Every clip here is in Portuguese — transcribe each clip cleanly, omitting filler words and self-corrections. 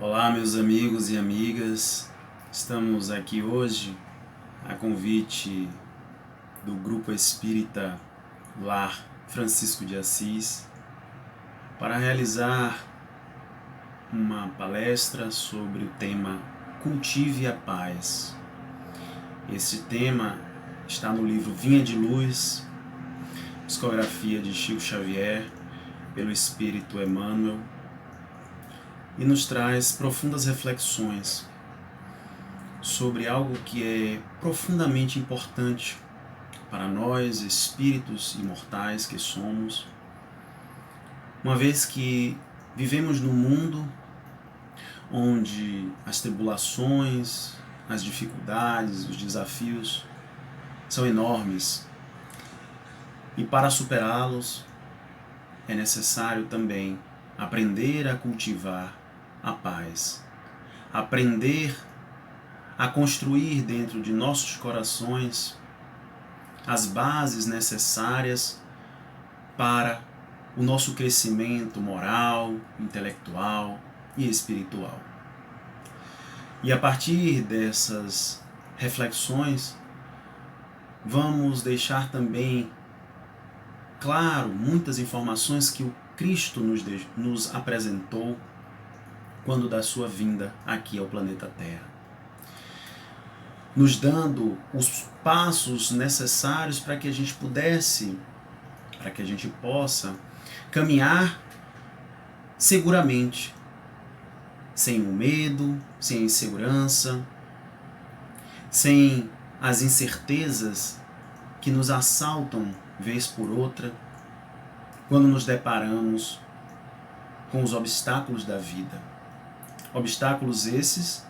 Olá, meus amigos e amigas. Estamos aqui hoje a convite do Grupo Espírita Lar Francisco de Assis para realizar uma palestra sobre o tema Cultive a Paz. Esse tema está no livro Vinha de Luz, psicografia de Chico Xavier, pelo Espírito Emmanuel, e nos traz profundas reflexões sobre algo que é profundamente importante para nós, espíritos imortais que somos, uma vez que vivemos num mundo onde as tribulações, as dificuldades, os desafios são enormes, e para superá-los é necessário também aprender a cultivar a paz, aprender a construir dentro de nossos corações as bases necessárias para o nosso crescimento moral, intelectual e espiritual. E a partir dessas reflexões, vamos deixar também claro muitas informações que o Cristo nos apresentou quando da sua vinda aqui ao planeta Terra, nos dando os passos necessários para que a gente possa caminhar seguramente, sem o medo, sem a insegurança, sem as incertezas que nos assaltam vez por outra, quando nos deparamos com os obstáculos da vida. Obstáculos esses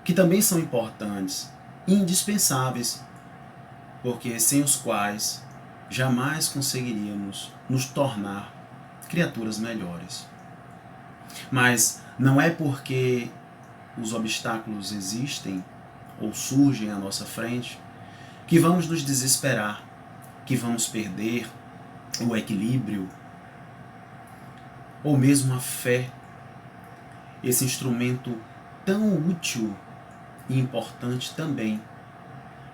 que também são importantes e indispensáveis, porque sem os quais jamais conseguiríamos nos tornar criaturas melhores. Mas não é porque os obstáculos existem ou surgem à nossa frente que vamos nos desesperar, que vamos perder o equilíbrio ou mesmo a fé, esse instrumento tão útil e importante também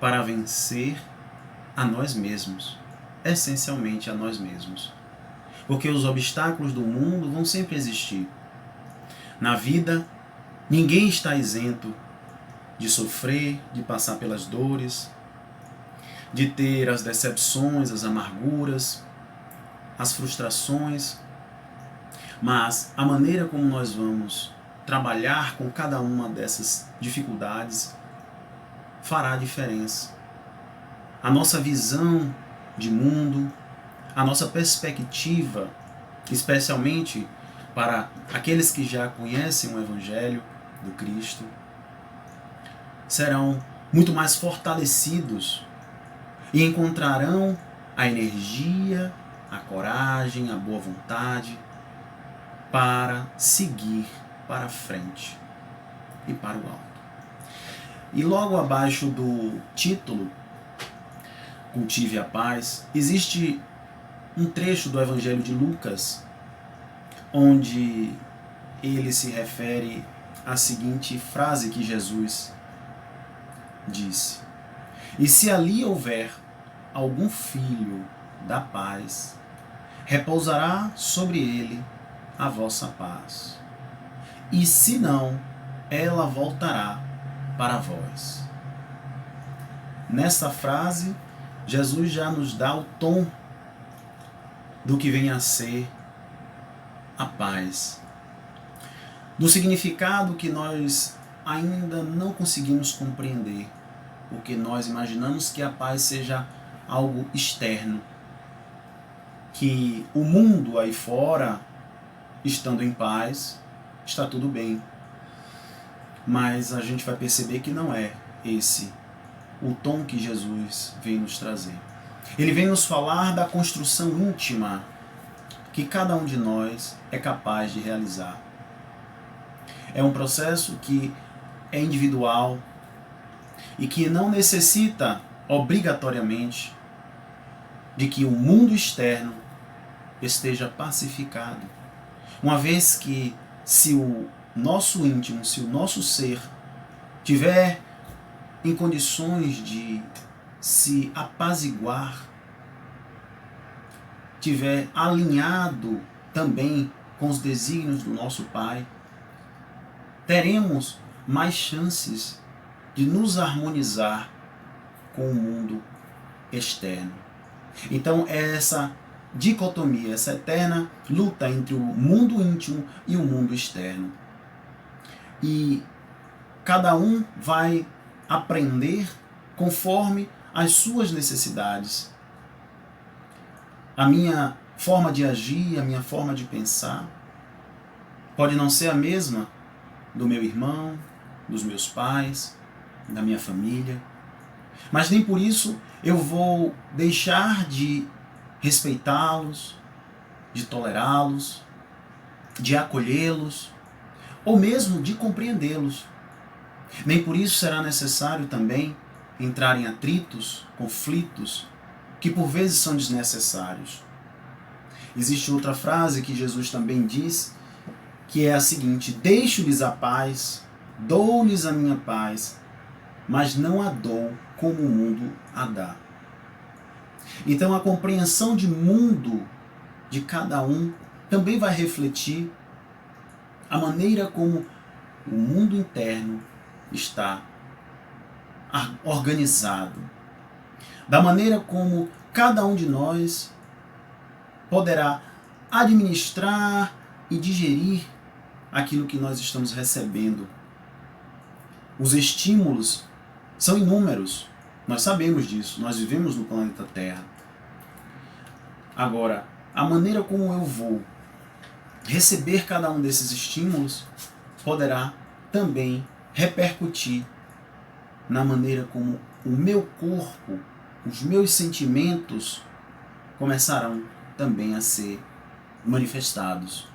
para vencer a nós mesmos, essencialmente a nós mesmos. Porque os obstáculos do mundo vão sempre existir. Na vida, ninguém está isento de sofrer, de passar pelas dores, de ter as decepções, as amarguras, as frustrações, mas a maneira como nós vamos trabalhar com cada uma dessas dificuldades fará a diferença. A nossa visão de mundo, a nossa perspectiva, especialmente para aqueles que já conhecem o Evangelho do Cristo, serão muito mais fortalecidos e encontrarão a energia, a coragem, a boa vontade para seguir para frente e para o alto. E logo abaixo do título Cultive a Paz, existe um trecho do Evangelho de Lucas onde ele se refere à seguinte frase que Jesus disse: "E se ali houver algum filho da paz, repousará sobre ele a vossa paz. E se não, ela voltará para vós." Nesta frase, Jesus já nos dá o tom do que vem a ser a paz, do significado que nós ainda não conseguimos compreender, porque nós imaginamos que a paz seja algo externo, que o mundo aí fora, estando em paz, está tudo bem. Mas a gente vai perceber que não é esse o tom que Jesus vem nos trazer. Ele vem nos falar da construção íntima que cada um de nós é capaz de realizar. É um processo que é individual e que não necessita obrigatoriamente de que o mundo externo esteja pacificado, uma vez que se o nosso íntimo, se o nosso ser tiver em condições de se apaziguar, tiver alinhado também com os desígnios do nosso Pai, teremos mais chances de nos harmonizar com o mundo externo. Então é essa dicotomia, essa eterna luta entre o mundo íntimo e o mundo externo. E cada um vai aprender conforme as suas necessidades. A minha forma de agir, a minha forma de pensar pode não ser a mesma do meu irmão, dos meus pais, da minha família, mas nem por isso eu vou deixar de respeitá-los, de tolerá-los, de acolhê-los, ou mesmo de compreendê-los. Nem por isso será necessário também entrar em atritos, conflitos, que por vezes são desnecessários. Existe outra frase que Jesus também diz, que é a seguinte: deixo-lhes a paz, dou-lhes a minha paz, mas não a dou como o mundo a dá. Então a compreensão de mundo de cada um também vai refletir a maneira como o mundo interno está organizado, da maneira como cada um de nós poderá administrar e digerir aquilo que nós estamos recebendo. Os estímulos são inúmeros, nós sabemos disso, nós vivemos no planeta Terra. Agora, a maneira como eu vou receber cada um desses estímulos poderá também repercutir na maneira como o meu corpo, os meus sentimentos começarão também a ser manifestados.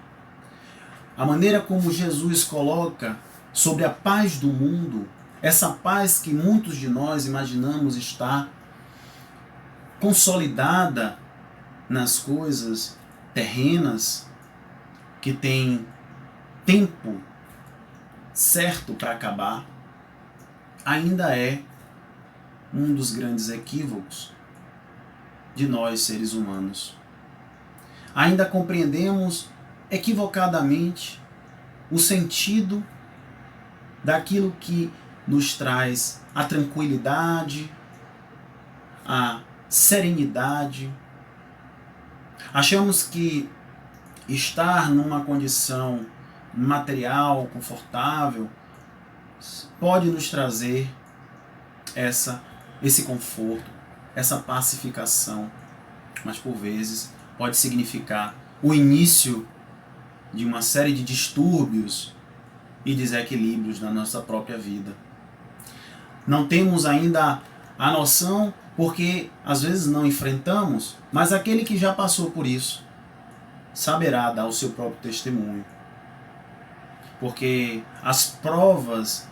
A maneira como Jesus coloca sobre a paz do mundo, essa paz que muitos de nós imaginamos estar consolidada nas coisas terrenas, que tem tempo certo para acabar, ainda é um dos grandes equívocos de nós, seres humanos. Ainda compreendemos equivocadamente o sentido daquilo que nos traz a tranquilidade, a serenidade. Achamos que estar numa condição material, confortável, pode nos trazer esse conforto, essa pacificação, mas por vezes pode significar o início de uma série de distúrbios e desequilíbrios na nossa própria vida. Não temos ainda a noção porque às vezes não enfrentamos, mas aquele que já passou por isso saberá dar o seu próprio testemunho. Porque as provas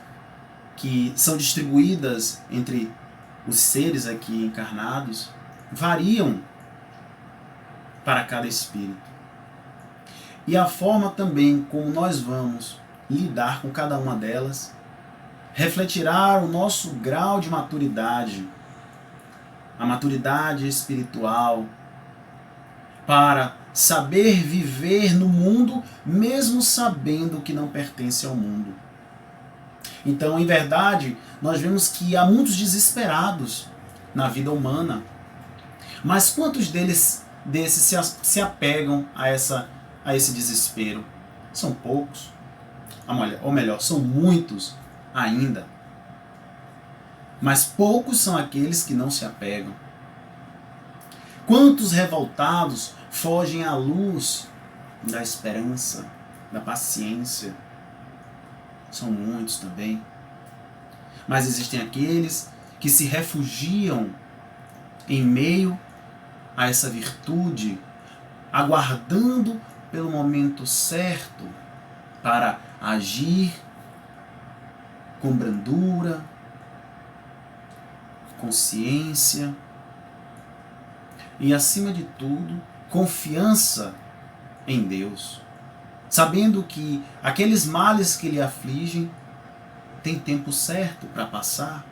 que são distribuídas entre os seres aqui encarnados variam para cada espírito. E a forma também como nós vamos lidar com cada uma delas refletirá o nosso grau de maturidade, a maturidade espiritual, para saber viver no mundo mesmo sabendo que não pertence ao mundo. Então, em verdade, nós vemos que há muitos desesperados na vida humana, mas quantos desses se apegam a esse desespero? São poucos, ou melhor, são muitos ainda, mas poucos são aqueles que não se apegam. Quantos revoltados fogem à luz da esperança, da paciência? São muitos também. Mas existem aqueles que se refugiam em meio a essa virtude, aguardando pelo momento certo para agir com brandura, consciência e, acima de tudo, confiança em Deus. sabendo que aqueles males que lhe afligem têm tempo certo para passar.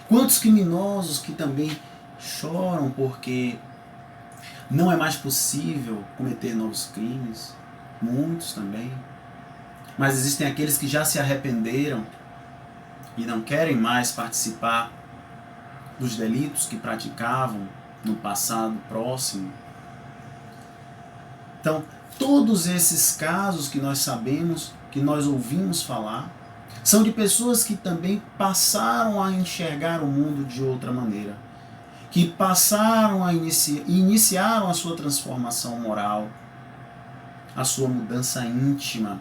Quantos criminosos que também choram porque não é mais possível cometer novos crimes, muitos também. Mas existem aqueles que já se arrependeram e não querem mais participar dos delitos que praticavam no passado próximo. Então, todos esses casos que nós sabemos, que nós ouvimos falar, são de pessoas que também passaram a enxergar o mundo de outra maneira, que passaram a iniciaram a sua transformação moral, a sua mudança íntima,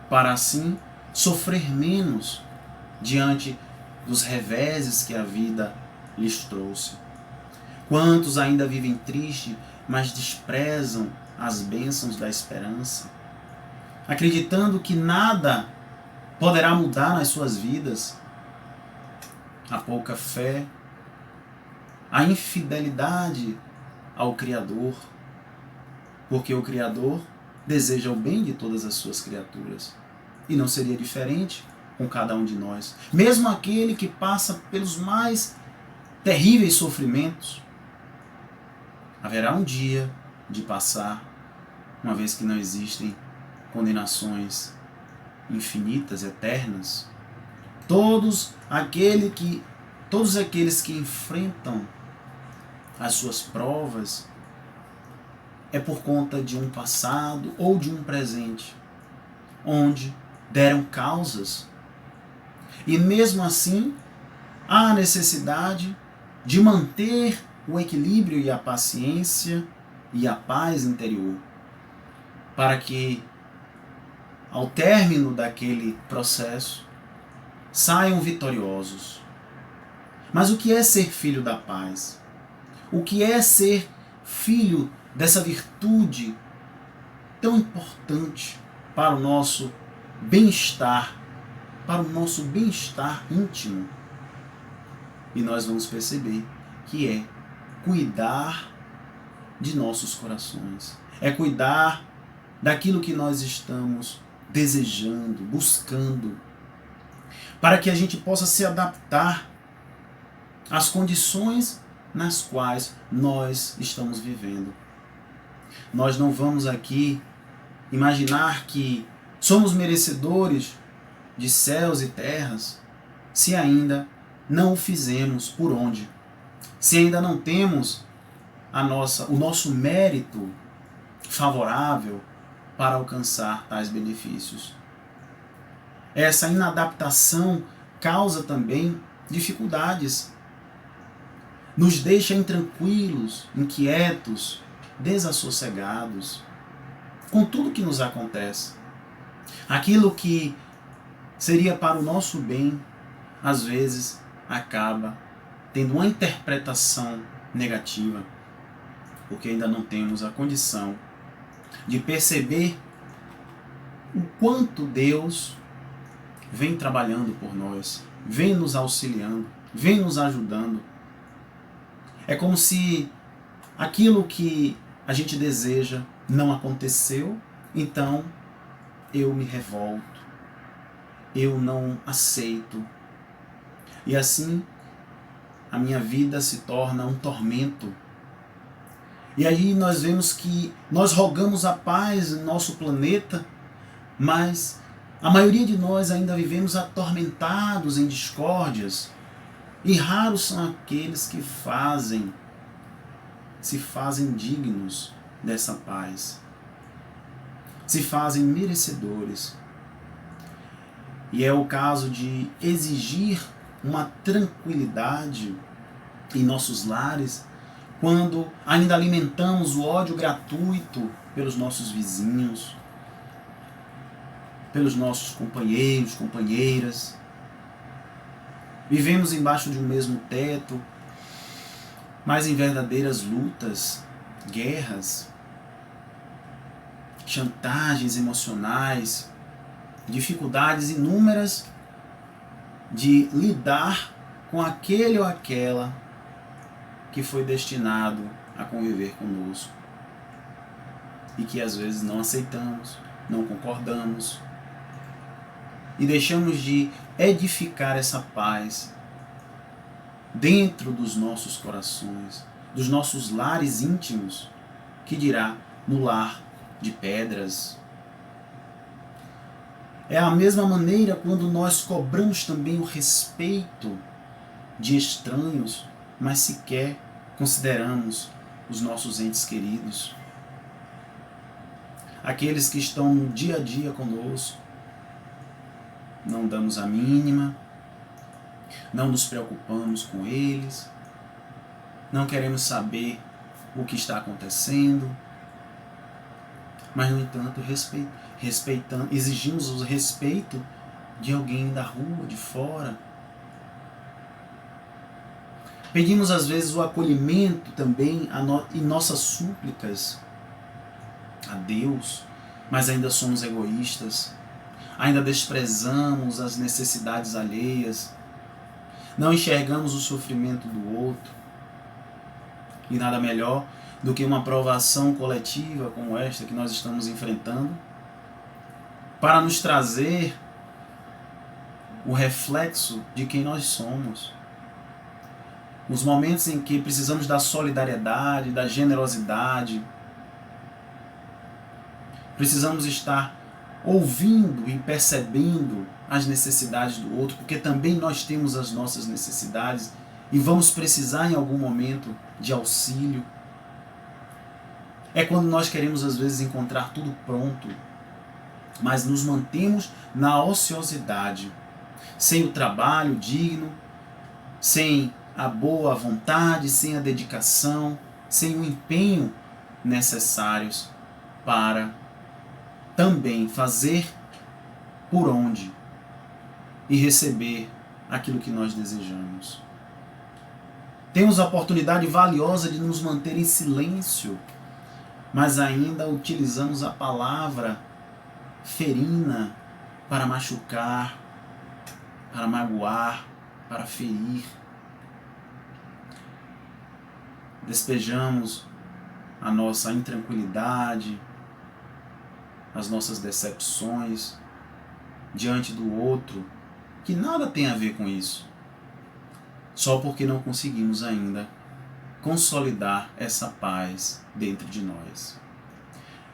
para assim sofrer menos diante dos reveses que a vida lhes trouxe. Quantos ainda vivem tristes, mas desprezam as bênçãos da esperança, acreditando que nada poderá mudar nas suas vidas? A pouca fé, a infidelidade ao Criador, porque o Criador deseja o bem de todas as suas criaturas. E não seria diferente com cada um de nós. Mesmo aquele que passa pelos mais terríveis sofrimentos, haverá um dia de passar, uma vez que não existem condenações infinitas, eternas. Todos aqueles que enfrentam as suas provas é por conta de um passado ou de um presente, onde deram causas. E mesmo assim, há a necessidade de manter o equilíbrio e a paciência e a paz interior, para que, ao término daquele processo, saiam vitoriosos. Mas o que é ser filho da paz? O que é ser filho dessa virtude tão importante para o nosso bem-estar, para o nosso bem-estar íntimo? E nós vamos perceber que é cuidar de nossos corações, é cuidar daquilo que nós estamos desejando, buscando, para que a gente possa se adaptar às condições nas quais nós estamos vivendo. Nós não vamos aqui imaginar que somos merecedores de céus e terras se ainda não o fizemos por onde, se ainda não temos o nosso mérito favorável para alcançar tais benefícios. Essa inadaptação causa também dificuldades, nos deixa intranquilos, inquietos, desassossegados com tudo que nos acontece. Aquilo que seria para o nosso bem, às vezes acaba tendo uma interpretação negativa, porque ainda não temos a condição de perceber o quanto Deus vem trabalhando por nós, vem nos auxiliando, vem nos ajudando. É como se aquilo que a gente deseja não aconteceu, então eu me revolto, eu não aceito. E assim a minha vida se torna um tormento. E aí nós vemos que nós rogamos a paz no nosso planeta, mas a maioria de nós ainda vivemos atormentados em discórdias. E raros são aqueles que se fazem dignos dessa paz, se fazem merecedores. E é o caso de exigir uma tranquilidade em nossos lares, quando ainda alimentamos o ódio gratuito pelos nossos vizinhos, pelos nossos companheiros, companheiras. Vivemos embaixo de um mesmo teto, mas em verdadeiras lutas, guerras, chantagens emocionais, dificuldades inúmeras de lidar com aquele ou aquela que foi destinado a conviver conosco. e que às vezes não aceitamos, não concordamos e deixamos de edificar essa paz dentro dos nossos corações, dos nossos lares íntimos, que dirá no lar de pedras. É a mesma maneira quando nós cobramos também o respeito de estranhos, mas sequer consideramos os nossos entes queridos, aqueles que estão no dia a dia conosco. Não damos a mínima, não nos preocupamos com eles, não queremos saber o que está acontecendo, mas, no entanto, exigimos o respeito de alguém da rua, de fora. Pedimos, às vezes, o acolhimento também em nossas súplicas a Deus, mas ainda somos egoístas, ainda desprezamos as necessidades alheias, não enxergamos o sofrimento do outro. E nada melhor do que uma provação coletiva como esta que nós estamos enfrentando, para nos trazer o reflexo de quem nós somos. Os momentos em que precisamos da solidariedade, da generosidade, precisamos estar ouvindo e percebendo as necessidades do outro, porque também nós temos as nossas necessidades e vamos precisar em algum momento de auxílio. É quando nós queremos às vezes encontrar tudo pronto, mas nos mantemos na ociosidade, sem o trabalho digno, sem a boa vontade, sem a dedicação, sem o empenho necessários para também fazer por onde e receber aquilo que nós desejamos. Temos a oportunidade valiosa de nos manter em silêncio, mas ainda utilizamos a palavra ferina para machucar, para magoar, para ferir. Despejamos a nossa intranquilidade, as nossas decepções diante do outro, que nada tem a ver com isso, só porque não conseguimos ainda consolidar essa paz dentro de nós.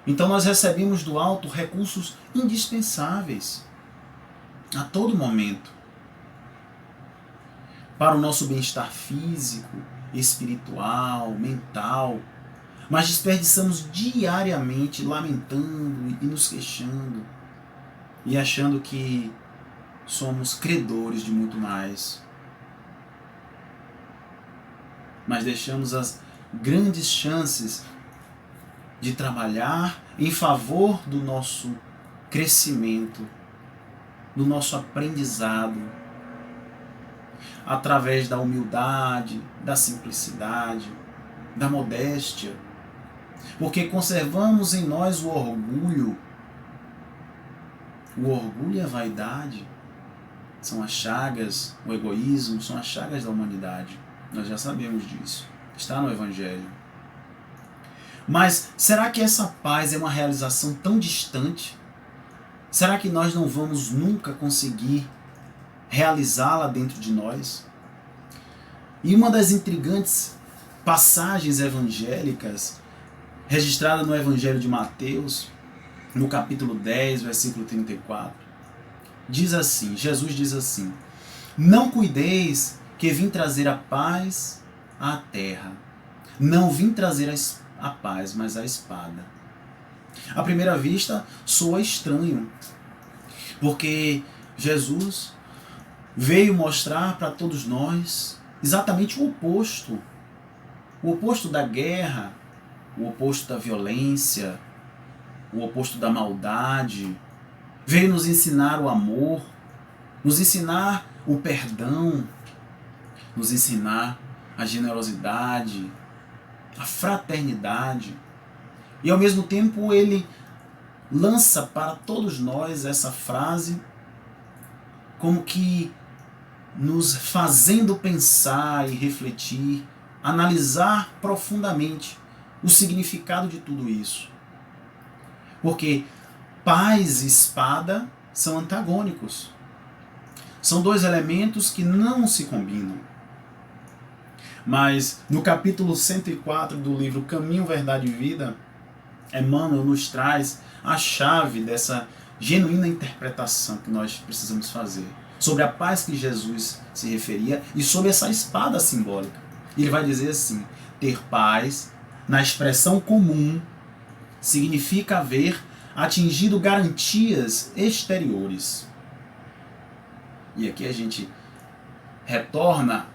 Então nós recebemos do alto recursos indispensáveis a todo momento para o nosso bem-estar físico, espiritual, mental, mas desperdiçamos diariamente lamentando e nos queixando e achando que somos credores de muito mais. Mas deixamos as grandes chances de trabalhar em favor do nosso crescimento, do nosso aprendizado, através da humildade, da simplicidade, da modéstia, porque conservamos em nós o orgulho. O orgulho e a vaidade são as chagas, o egoísmo são as chagas da humanidade. Nós já sabemos disso. Está no Evangelho. Mas será que essa paz é uma realização tão distante? Será que nós não vamos nunca conseguir realizá-la dentro de nós? E uma das intrigantes passagens evangélicas registrada no Evangelho de Mateus, no capítulo 10, versículo 34, diz assim, Jesus diz assim: não cuideis que vim trazer a paz à terra. Não vim trazer a paz, mas a espada. À primeira vista, soa estranho, porque Jesus veio mostrar para todos nós exatamente o oposto da guerra, o oposto da violência, o oposto da maldade. Veio nos ensinar o amor, nos ensinar o perdão, nos ensinar a generosidade, a fraternidade. E ao mesmo tempo ele lança para todos nós essa frase como que nos fazendo pensar e refletir, analisar profundamente o significado de tudo isso. Porque paz e espada são antagônicos. São dois elementos que não se combinam. Mas no capítulo 104 do livro Caminho, Verdade e Vida, Emmanuel nos traz a chave dessa genuína interpretação que nós precisamos fazer sobre a paz que Jesus se referia e sobre essa espada simbólica. Ele vai dizer assim: ter paz, na expressão comum, significa haver atingido garantias exteriores. E aqui a gente retorna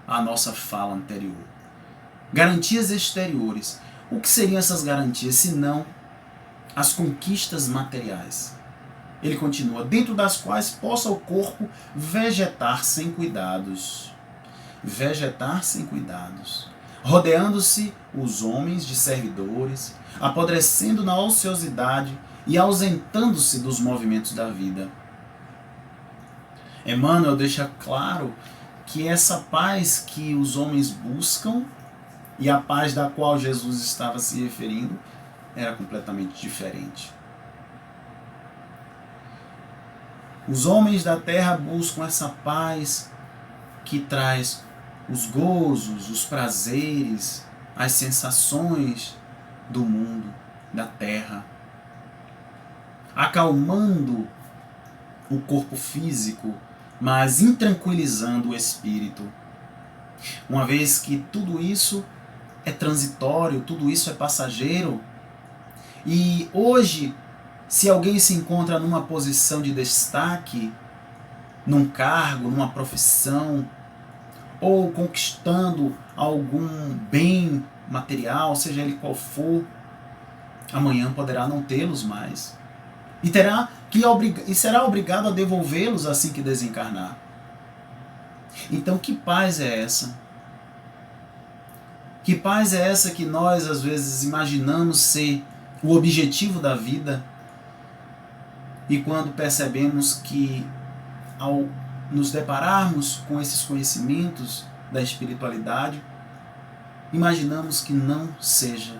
à nossa fala anterior. Garantias exteriores. O que seriam essas garantias, se não as conquistas materiais? Ele continua: dentro das quais possa o corpo vegetar sem cuidados. Vegetar sem cuidados. Rodeando-se os homens de servidores, apodrecendo na ociosidade e ausentando-se dos movimentos da vida. Emmanuel deixa claro que essa paz que os homens buscam e a paz da qual Jesus estava se referindo era completamente diferente. Os homens da terra buscam essa paz que traz os gozos, os prazeres, as sensações do mundo, da terra, acalmando o corpo físico, mas intranquilizando o espírito. Uma vez que tudo isso é transitório, tudo isso é passageiro, e hoje, se alguém se encontra numa posição de destaque, num cargo, numa profissão, ou conquistando algum bem material, seja ele qual for, amanhã poderá não tê-los mais. E será obrigado a devolvê-los assim que desencarnar. Então, que paz é essa? Que paz é essa que nós, às vezes, imaginamos ser o objetivo da vida? E quando percebemos que, ao nos depararmos com esses conhecimentos da espiritualidade, imaginamos que não seja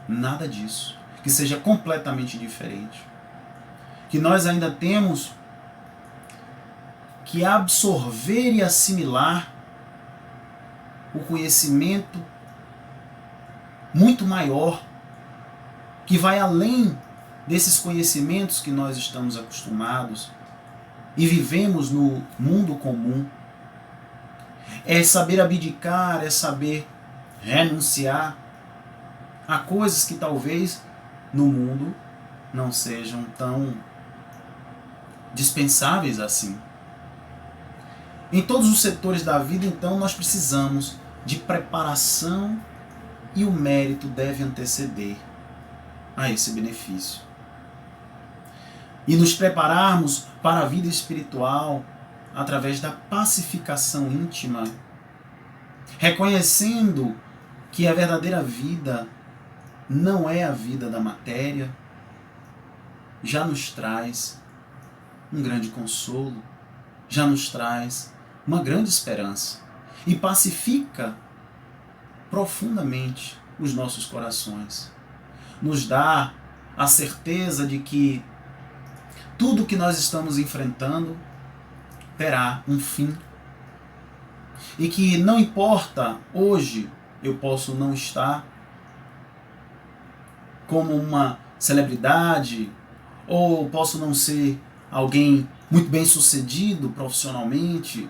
nada disso, que seja completamente diferente. Que nós ainda temos que absorver e assimilar o conhecimento muito maior, que vai além desses conhecimentos que nós estamos acostumados e vivemos no mundo comum. É saber abdicar, é saber renunciar a coisas que talvez no mundo não sejam tão dispensáveis assim. Em todos os setores da vida, então, nós precisamos de preparação e o mérito deve anteceder a esse benefício. E nos prepararmos para a vida espiritual através da pacificação íntima, reconhecendo que a verdadeira vida não é a vida da matéria, já nos traz um grande consolo, já nos traz uma grande esperança e pacifica profundamente os nossos corações. Nos dá a certeza de que tudo que nós estamos enfrentando terá um fim. E que não importa, hoje eu posso não estar como uma celebridade, ou posso não ser alguém muito bem sucedido profissionalmente,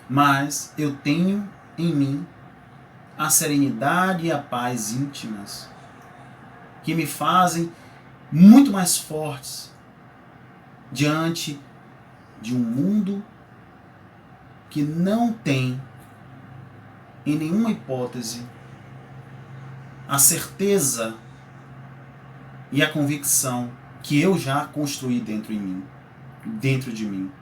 mas eu tenho em mim a serenidade e a paz íntimas, que me fazem muito mais fortes diante de um mundo que não tem, em nenhuma hipótese, a certeza e a convicção que eu já construí dentro de mim.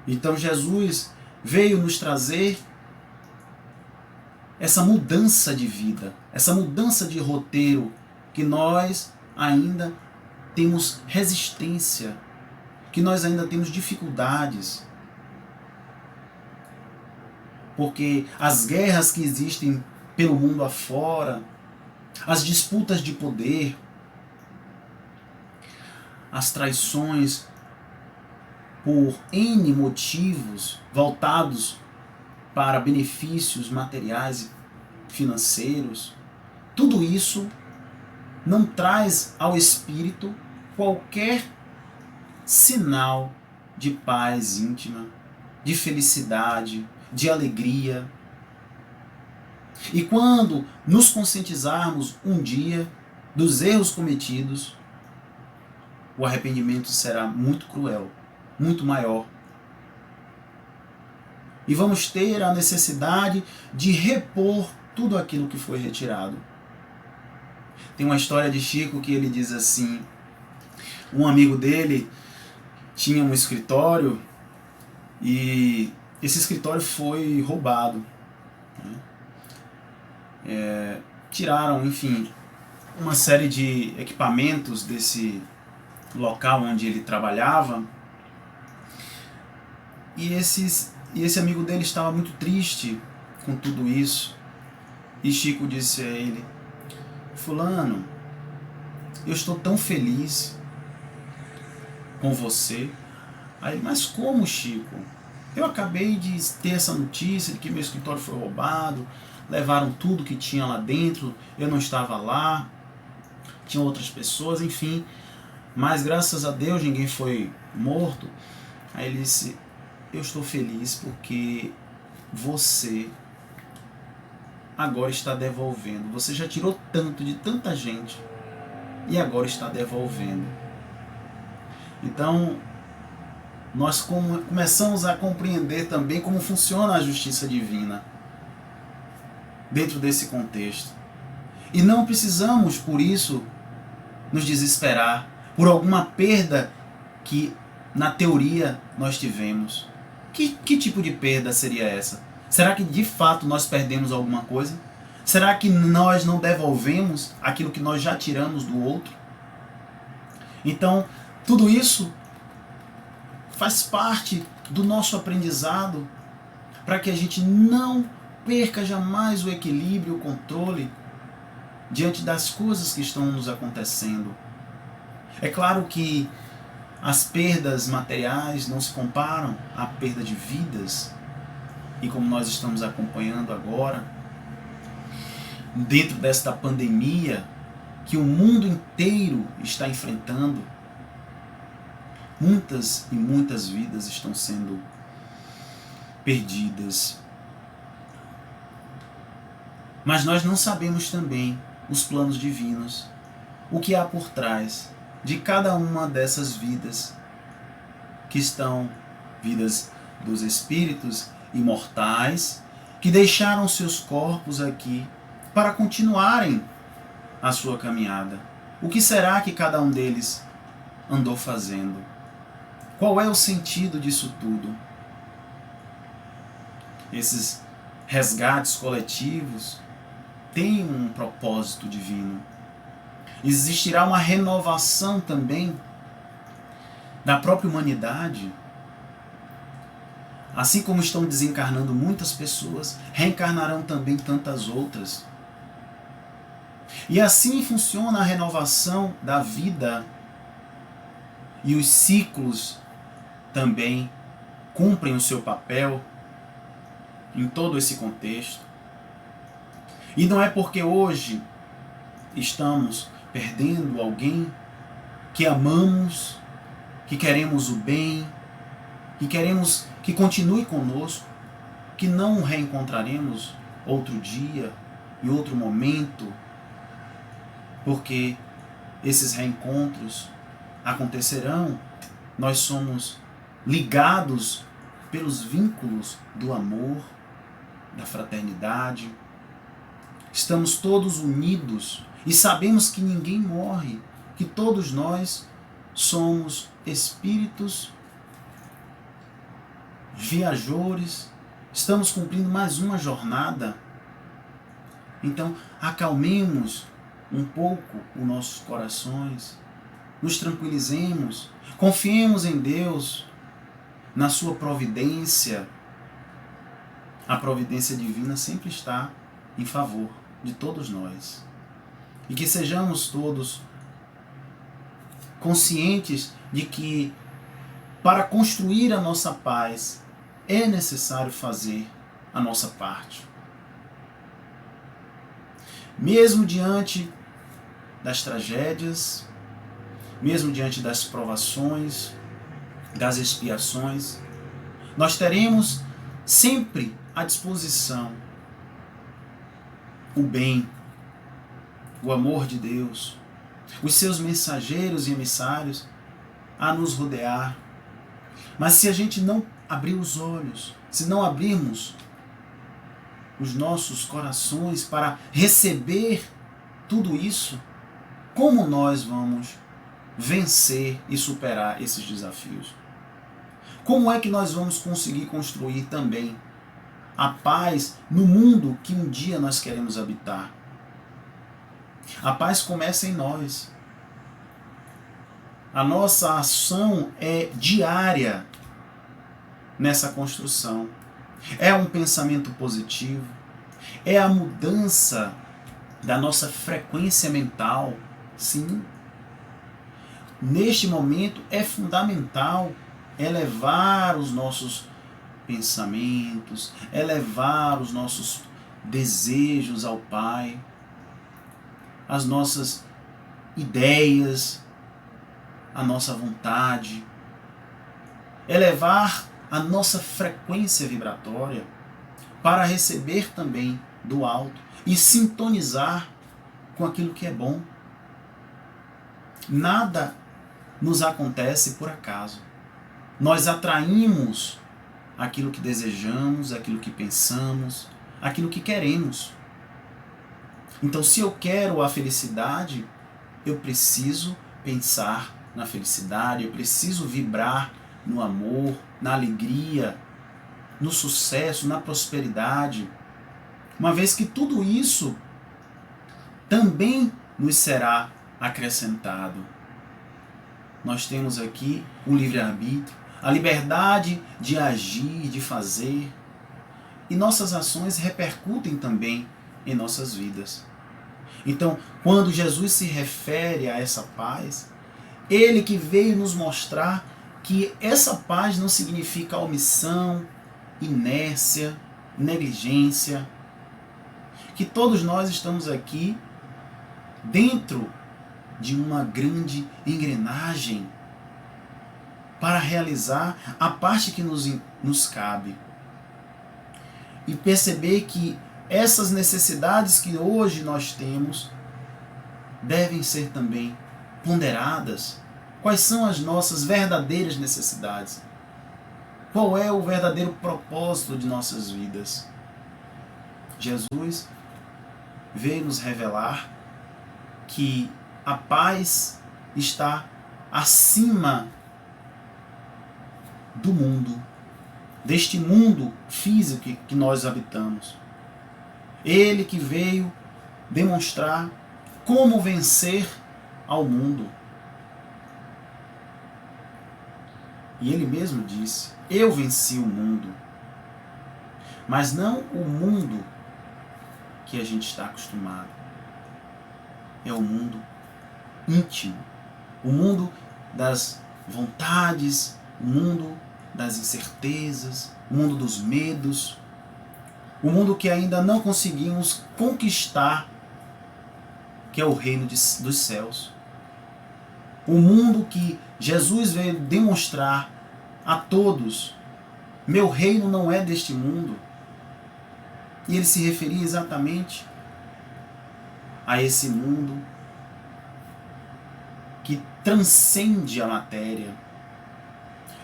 Então Jesus veio nos trazer essa mudança de vida, essa mudança de roteiro que nós ainda temos resistência, que nós ainda temos dificuldades. Porque as guerras que existem pelo mundo afora, as disputas de poder, as traições por N motivos voltados para benefícios materiais e financeiros, tudo isso não traz ao espírito qualquer sinal de paz íntima, de felicidade, de alegria. E quando nos conscientizarmos um dia dos erros cometidos, o arrependimento será muito cruel, muito maior. E vamos ter a necessidade de repor tudo aquilo que foi retirado. Tem uma história de Chico que ele diz assim: um amigo dele tinha um escritório e esse escritório foi roubado. Tiraram, enfim, uma série de equipamentos desse local onde ele trabalhava, e esse amigo dele estava muito triste com tudo isso. E Chico disse a ele: fulano, eu estou tão feliz com você. Aí, mas como, Chico? Eu acabei de ter essa notícia de que meu escritório foi roubado, levaram tudo que tinha lá dentro, eu não estava lá, tinha outras pessoas, enfim, mas graças a Deus ninguém foi morto. Aí ele disse: eu estou feliz porque você agora está devolvendo. Você já tirou tanto de tanta gente e agora está devolvendo. Então, nós começamos a compreender também como funciona a justiça divina dentro desse contexto. E não precisamos, por isso, nos desesperar por alguma perda que, na teoria, nós tivemos. Que tipo de perda seria essa? Será que, de fato, nós perdemos alguma coisa? Será que nós não devolvemos aquilo que nós já tiramos do outro? Então, tudo isso faz parte do nosso aprendizado para que a gente não perca jamais o equilíbrio, o controle diante das coisas que estão nos acontecendo. É claro que as perdas materiais não se comparam à perda de vidas, e como nós estamos acompanhando agora, dentro desta pandemia que o mundo inteiro está enfrentando, muitas e muitas vidas estão sendo perdidas. Mas nós não sabemos também os planos divinos, o que há por trás de cada uma dessas vidas, que estão vidas dos espíritos imortais, que deixaram seus corpos aqui para continuarem a sua caminhada. O que será que cada um deles andou fazendo? Qual é o sentido disso tudo? Esses resgates coletivos têm um propósito divino. Existirá uma renovação também da própria humanidade. Assim como estão desencarnando muitas pessoas, reencarnarão também tantas outras. E assim funciona a renovação da vida. E os ciclos também cumprem o seu papel em todo esse contexto. E não é porque hoje estamos perdendo alguém que amamos, que queremos o bem, que queremos que continue conosco, que não o reencontraremos outro dia, em outro momento, porque esses reencontros acontecerão. Nós somos ligados pelos vínculos do amor, da fraternidade. Estamos todos unidos e sabemos que ninguém morre, que todos nós somos espíritos viajores, estamos cumprindo mais uma jornada. Então, acalmemos um pouco os nossos corações, nos tranquilizemos, confiemos em Deus, na sua providência. A providência divina sempre está em favor de todos nós. E que sejamos todos conscientes de que para construir a nossa paz é necessário fazer a nossa parte. Mesmo diante das tragédias, mesmo diante das provações, das expiações, nós teremos sempre à disposição o bem, o amor de Deus, os seus mensageiros e emissários a nos rodear. Mas se a gente não abrir os olhos, se não abrirmos os nossos corações para receber tudo isso, como nós vamos vencer e superar esses desafios? Como é que nós vamos conseguir construir também a paz no mundo que um dia nós queremos habitar? A paz começa em nós. A nossa ação é diária nessa construção. É um pensamento positivo, é a mudança da nossa frequência mental, sim. Neste momento é fundamental elevar os nossos pensamentos, elevar os nossos desejos ao Pai, as nossas ideias, a nossa vontade, elevar a nossa frequência vibratória para receber também do alto e sintonizar com aquilo que é bom. Nada nos acontece por acaso. Nós atraímos aquilo que desejamos, aquilo que pensamos, aquilo que queremos. Então, se eu quero a felicidade, eu preciso pensar na felicidade, eu preciso vibrar no amor, na alegria, no sucesso, na prosperidade, uma vez que tudo isso também nos será acrescentado. Nós temos aqui o livre-arbítrio, a liberdade de agir, de fazer, e nossas ações repercutem também em nossas vidas. Então, quando Jesus se refere a essa paz, ele que veio nos mostrar que essa paz não significa omissão, inércia, negligência, que todos nós estamos aqui dentro de uma grande engrenagem para realizar a parte que nos cabe. E perceber que essas necessidades que hoje nós temos devem ser também ponderadas. Quais são as nossas verdadeiras necessidades? Qual é o verdadeiro propósito de nossas vidas? Jesus veio nos revelar que a paz está acima do mundo, deste mundo físico que nós habitamos. Ele que veio demonstrar como vencer ao mundo. E ele mesmo disse: eu venci o mundo. Mas não o mundo que a gente está acostumado. É o mundo íntimo. O mundo das vontades, o mundo das incertezas, o mundo dos medos, o mundo que ainda não conseguimos conquistar, que é o reino dos céus. O mundo que Jesus veio demonstrar a todos: meu reino não é deste mundo. E ele se referia exatamente a esse mundo que transcende a matéria.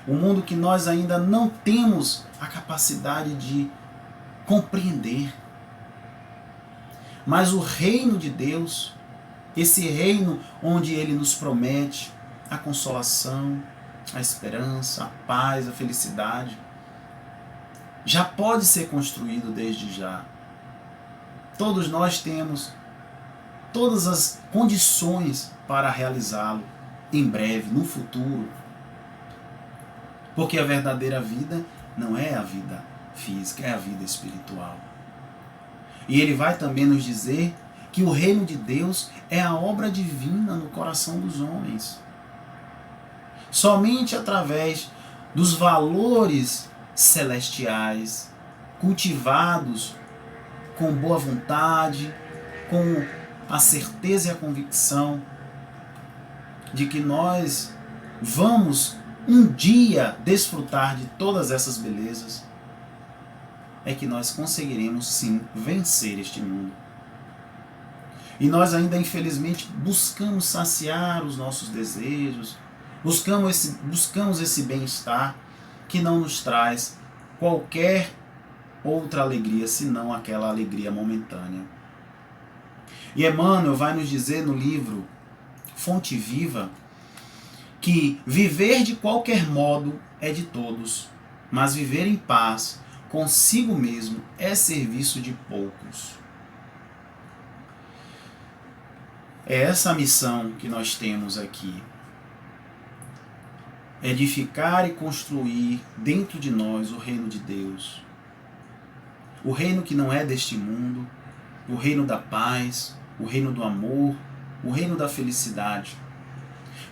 O mundo que nós ainda não temos a capacidade de compreender. Mas o reino de Deus, esse reino onde ele nos promete a consolação, a esperança, a paz, a felicidade, já pode ser construído desde já. Todos nós temos todas as condições para realizá-lo em breve, no futuro. Porque a verdadeira vida não é a vida física, é a vida espiritual. E ele vai também nos dizer que o reino de Deus é a obra divina no coração dos homens. Somente através dos valores celestiais, cultivados com boa vontade, com a certeza e a convicção de que nós vamos um dia desfrutar de todas essas belezas, é que nós conseguiremos sim vencer este mundo. E nós ainda infelizmente buscamos saciar os nossos desejos, buscamos esse bem-estar que não nos traz qualquer outra alegria senão aquela alegria momentânea. E Emmanuel vai nos dizer no livro Fonte Viva que viver de qualquer modo é de todos, mas viver em paz consigo mesmo é serviço de poucos. É essa a missão que nós temos aqui. Edificar e construir dentro de nós o reino de Deus. O reino que não é deste mundo, o reino da paz, o reino do amor, o reino da felicidade.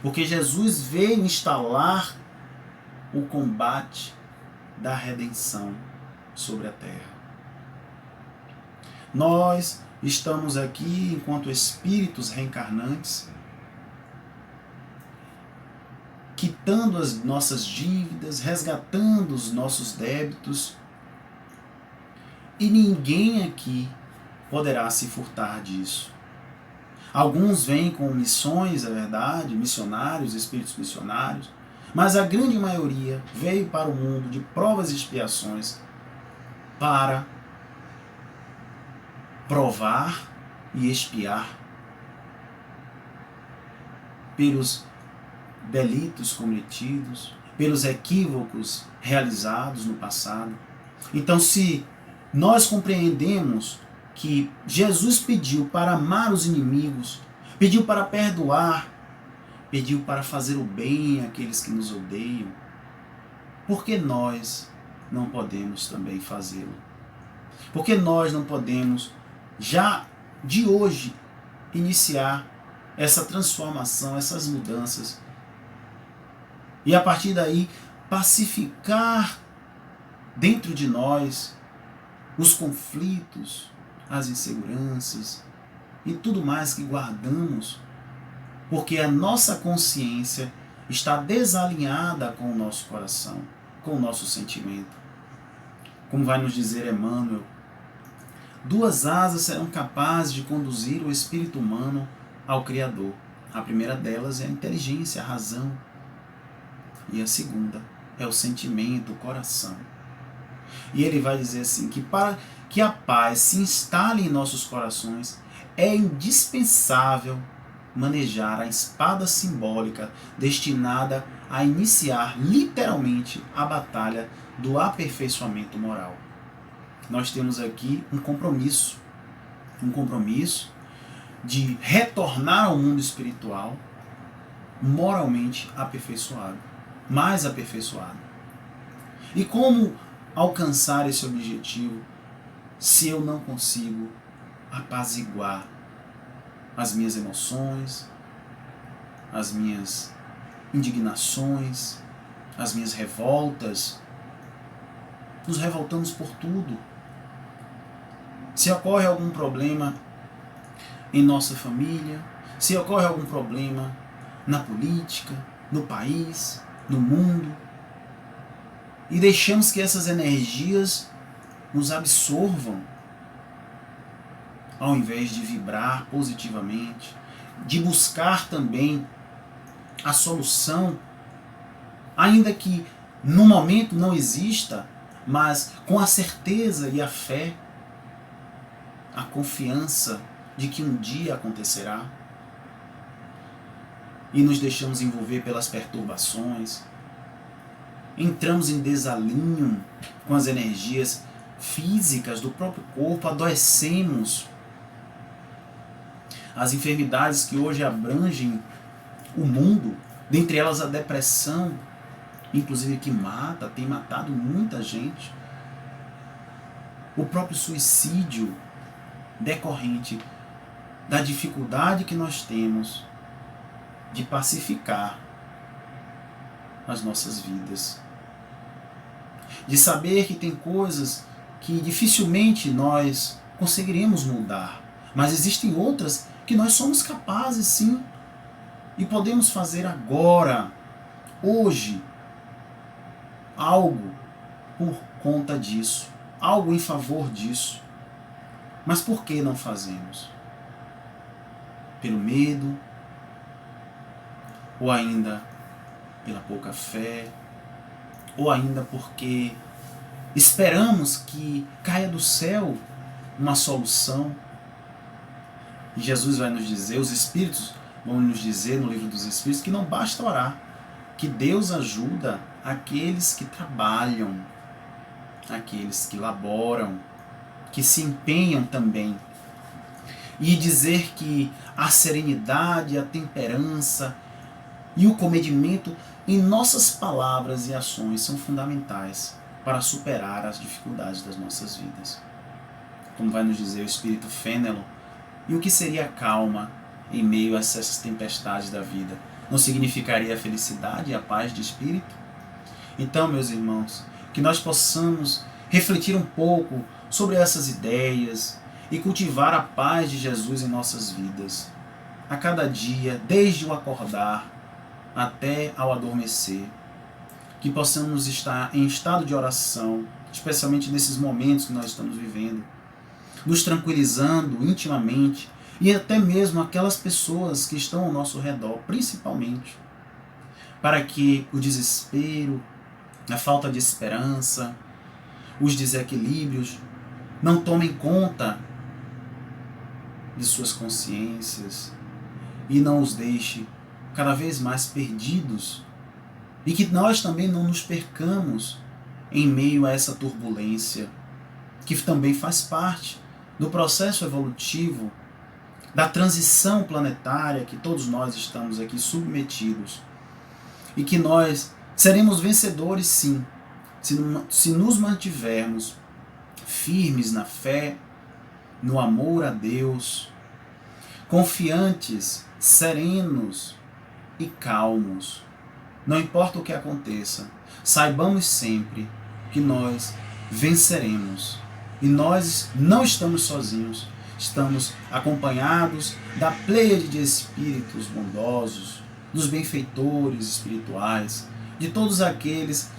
Porque Jesus veio instalar o combate da redenção sobre a terra. Nós estamos aqui enquanto espíritos reencarnantes, quitando as nossas dívidas, resgatando os nossos débitos, e ninguém aqui poderá se furtar disso. Alguns vêm com missões, é verdade, missionários, espíritos missionários, mas a grande maioria veio para o mundo de provas e expiações para provar e expiar pelos delitos cometidos, pelos equívocos realizados no passado. Então, se nós compreendemos que Jesus pediu para amar os inimigos, pediu para perdoar, pediu para fazer o bem àqueles que nos odeiam, por que nós não podemos também fazê-lo? Por que nós não podemos, já de hoje, iniciar essa transformação, essas mudanças, e a partir daí pacificar dentro de nós os conflitos, as inseguranças e tudo mais que guardamos, porque a nossa consciência está desalinhada com o nosso coração, com o nosso sentimento. Como vai nos dizer Emmanuel, 2 asas serão capazes de conduzir o espírito humano ao Criador. A primeira delas é a inteligência, a razão. E a segunda é o sentimento, o coração. E ele vai dizer assim, que para que a paz se instale em nossos corações, é indispensável manejar a espada simbólica destinada a iniciar literalmente a batalha do aperfeiçoamento moral. Nós temos aqui um compromisso de retornar ao mundo espiritual moralmente aperfeiçoado, mais aperfeiçoado. E como alcançar esse objetivo se eu não consigo apaziguar as minhas emoções, as minhas indignações, as minhas revoltas? Nos revoltamos por tudo. Se ocorre algum problema em nossa família, se ocorre algum problema na política, no país, no mundo, e deixamos que essas energias nos absorvam, ao invés de vibrar positivamente, de buscar também a solução, ainda que no momento não exista, mas com a certeza e a fé, a confiança de que um dia acontecerá, e nos deixamos envolver pelas perturbações, entramos em desalinho com as energias físicas do próprio corpo, adoecemos. As enfermidades que hoje abrangem o mundo, dentre elas a depressão, inclusive que mata, tem matado muita gente. O próprio suicídio decorrente da dificuldade que nós temos de pacificar as nossas vidas. De saber que tem coisas que dificilmente nós conseguiremos mudar, mas existem outras que nós somos capazes sim, e podemos fazer agora, hoje, algo por conta disso, algo em favor disso. Mas por que não fazemos? Pelo medo? Ou ainda pela pouca fé? Ou ainda porque esperamos que caia do céu uma solução? E Jesus vai nos dizer, os Espíritos vão nos dizer no livro dos Espíritos, que não basta orar, que Deus ajuda aqueles que trabalham, aqueles que laboram, que se empenham também. E dizer que a serenidade, a temperança e o comedimento em nossas palavras e ações são fundamentais para superar as dificuldades das nossas vidas. Como vai nos dizer o Espírito Fênelon, e o que seria a calma em meio a essas tempestades da vida? Não significaria a felicidade e a paz de espírito? Então, meus irmãos, que nós possamos refletir um pouco sobre essas ideias e cultivar a paz de Jesus em nossas vidas, a cada dia, desde o acordar até ao adormecer. Que possamos estar em estado de oração, especialmente nesses momentos que nós estamos vivendo, nos tranquilizando intimamente, e até mesmo aquelas pessoas que estão ao nosso redor, principalmente, para que o desespero, a falta de esperança, os desequilíbrios não tomem conta de suas consciências e não os deixe cada vez mais perdidos, e que nós também não nos percamos em meio a essa turbulência, que também faz parte do processo evolutivo, da transição planetária que todos nós estamos aqui submetidos, e que nós seremos vencedores sim, se nos mantivermos firmes na fé, no amor a Deus, confiantes, serenos e calmos. Não importa o que aconteça, saibamos sempre que nós venceremos. E nós não estamos sozinhos, estamos acompanhados da pleiade de espíritos bondosos, dos benfeitores espirituais, de todos aqueles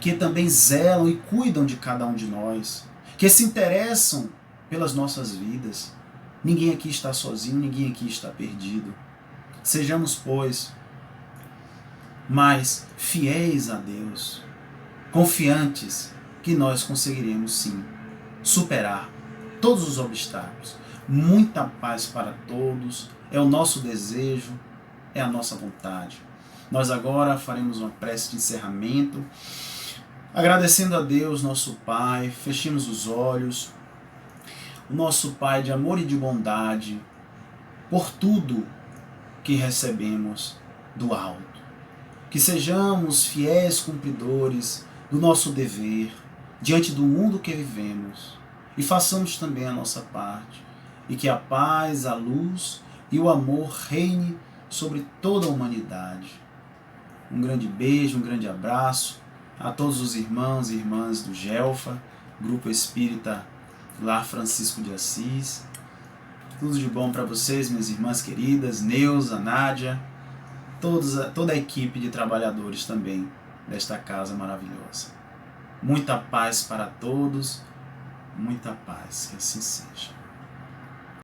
que também zelam e cuidam de cada um de nós, que se interessam pelas nossas vidas. Ninguém aqui está sozinho, ninguém aqui está perdido. Sejamos, pois, mais fiéis a Deus, confiantes que nós conseguiremos sim superar todos os obstáculos. Muita paz para todos, é o nosso desejo, é a nossa vontade. Nós agora faremos uma prece de encerramento, agradecendo a Deus, nosso Pai. Fechemos os olhos. O nosso Pai de amor e de bondade, por tudo que recebemos do alto. Que sejamos fiéis cumpridores do nosso dever diante do mundo que vivemos, e façamos também a nossa parte, e que a paz, a luz e o amor reine sobre toda a humanidade. Um grande beijo, um grande abraço a todos os irmãos e irmãs do GELFA, Grupo Espírita Lar Francisco de Assis. Tudo de bom para vocês, minhas irmãs queridas, Neuza, Nádia, toda a equipe de trabalhadores também desta casa maravilhosa. Muita paz para todos, muita paz, que assim seja.